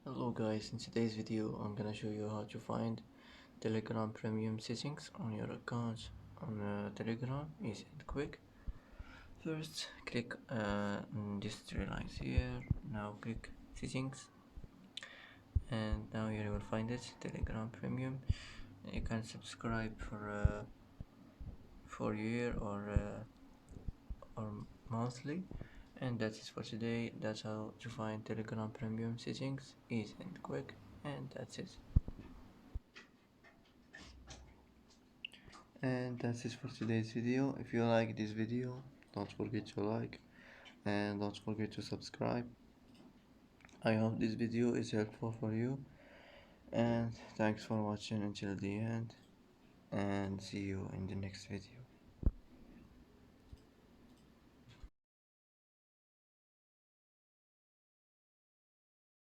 Hello guys, in today's video I'm gonna show you how to find Telegram premium settings on your account on Telegram. Easy and quick. First click on this three lines here. Now click settings and now here you will find it, Telegram premium. You can subscribe for year or monthly. And that's it for today. That's how to find Telegram premium settings, easy and quick, and that's it. And that's it for today's video. If you like this video, don't forget to like and don't forget to subscribe. I hope this video is helpful for you, and thanks for watching until the end, and see you in the next video.